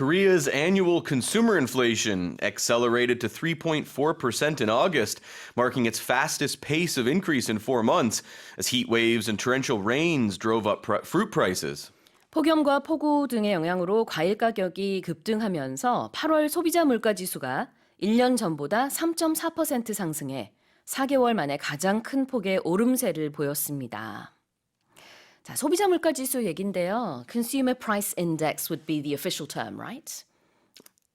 Korea's annual consumer inflation accelerated to 3.4% in August, marking its fastest pace of increase in 4 months, as heat waves and torrential rains drove up fruit prices. 폭염과 폭우 등의 영향으로 과일 가격이 급등하면서 8월 소비자 물가지수가 1년 전보다 3.4% 상승해 4개월 만에 가장 큰 폭의 오름세를 보였습니다. 자, 소비자 물가지수 얘긴데요. Consumer Price Index would be the official term, right?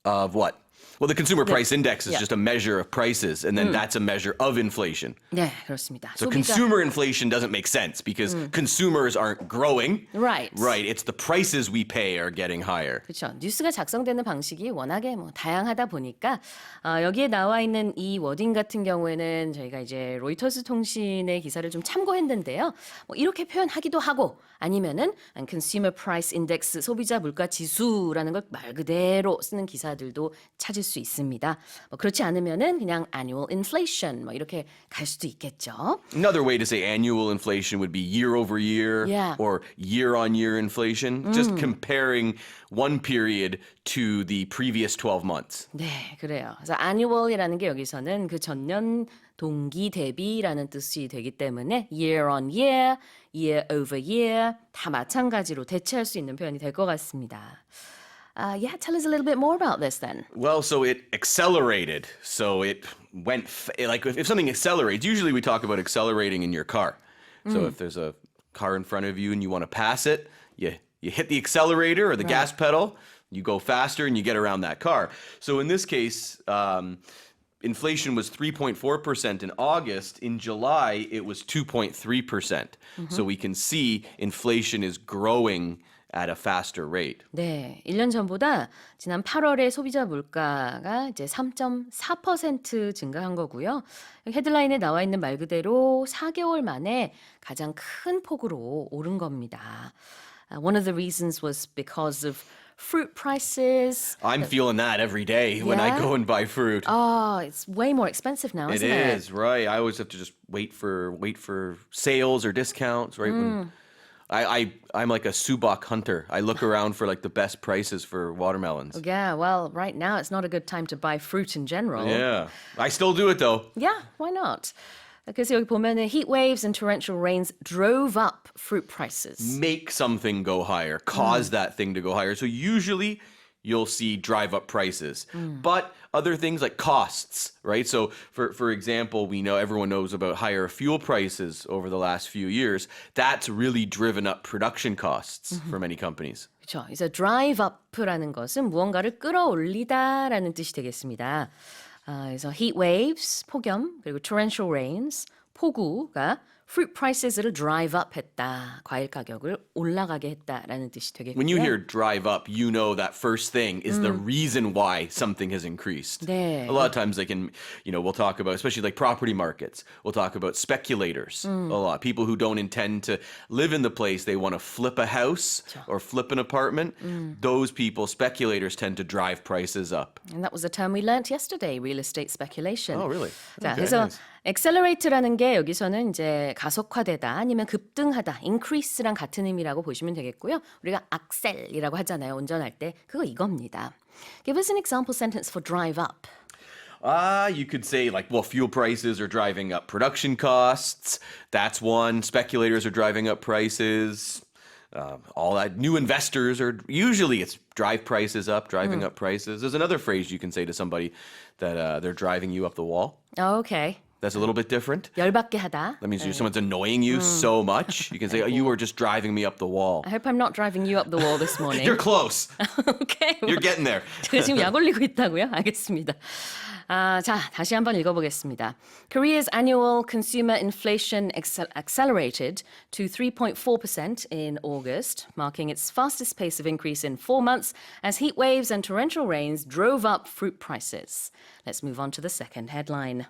Of what? Well, the consumer price index is Yeah. just a measure of prices, and then that's a measure of inflation. 네, 그렇습니다. So consumer inflation doesn't make sense because consumers aren't growing. Right. Right. It's the prices we pay are getting higher. 그렇죠. 뉴스가 작성되는 방식이 워낙에 다양하다 보니까 여기에 나와 있는 이 워딩 같은 경우에는 저희가 이제 로이터스 통신의 기사를 좀 참고했는데요. 이렇게 표현하기도 하고 아니면은 Consumer Price Index 소비자 물가 지수라는 걸 말 그대로 쓰는 기사들도 찾을 수 있습니다. 그렇지 않으면은 그냥 annual inflation 이렇게 갈 수도 있겠죠. Another way to say annual inflation would be year over year Yeah. or year on year inflation, just comparing one period to the previous 12 months. 네, 그래요. 그래서 annual이라는 게 여기서는 그 전년 동기 대비라는 뜻이 되기 때문에 year on year, year over year 다 마찬가지로 대체할 수 있는 표현이 될 것 같습니다. Yeah, tell us a little bit more about this then. Well, so it accelerated. So it went, like if something accelerates, usually we talk about accelerating in your car. So if there's a car in front of you and you want to pass it, you hit the accelerator or the gas pedal, you go faster and you get around that car. So in this case, inflation was 3.4% in August. In July, it was 2.3%. So we can see inflation is growing at a faster rate. 네, 1년 전보다 지난 8월에 소비자 물가가 이제 3.4% 증가한 거고요. 헤드라인에 나와 있는 말 그대로 4개월 만에 가장 큰 폭으로 오른 겁니다. One of the reasons was because of fruit prices. I'm feeling that every day when I Yeah? go and buy fruit. Oh, it's way more expensive now, It isn't it? is, right. I always have to just wait for sales or discounts, right? When I'm like a subak hunter. I look around for like the best prices for watermelons. Yeah, well, right now it's not a good time to buy fruit in general. Yeah. I still do it though. Yeah, why not? 그래서 여기 보면은 heat waves and torrential rains drove up fruit prices. Make something go higher, cause that thing to go higher. So usually you'll see drive up prices. But other things like costs, right? So for example, we know everyone knows about higher fuel prices over the last few years. That's really driven up production costs for many companies. 그렇죠. 그래서 drive up라는 것은 무언가를 끌어올리다라는 뜻이 되겠습니다. 그래서 heat waves, 폭염, 그리고 torrential rains, 폭우가 fruit prices를 drive up 했다. 과일 가격을 올라가게 했다라는 뜻이 되겠고요. When you hear drive up, you know that first thing is the reason why something has increased. 네. A lot of times they can, we'll talk about, especially like property markets, we'll talk about speculators a lot. People who don't intend to live in the place, they want to flip a house or flip an apartment. Those people, speculators, tend to drive prices up. And that was a term we learnt yesterday, real estate speculation. Oh, really? 자, Okay, 그래서 nice. accelerate라는 게 여기서는 이제 가속화되다 아니면 급등하다, increase랑 같은 의미라고 보시면 되겠고요. 우리가 accel이라고 하잖아요. 운전할 때. 그거 이겁니다. Give us an example sentence for drive up. You could say like, well, fuel prices are driving up production costs. That's one. Speculators are driving up prices. All that new investors are usually it's drive prices up, driving up prices. There's another phrase you can say to somebody that they're driving you up the wall. Okay. That's a little bit different. 열받게 하다. That means someone's annoying you so much. You can say, oh, you were just driving me up the wall. I hope I'm not driving you up the wall this morning. You're close. Okay. You're getting there. 제가 지금 약 올리고 있다고요? 알겠습니다. 자, 다시 한번 읽어보겠습니다. Korea's annual consumer inflation accelerated to 3.4% in August, marking its fastest pace of increase in 4 months as heat waves and torrential rains drove up fruit prices. Let's move on to the second headline.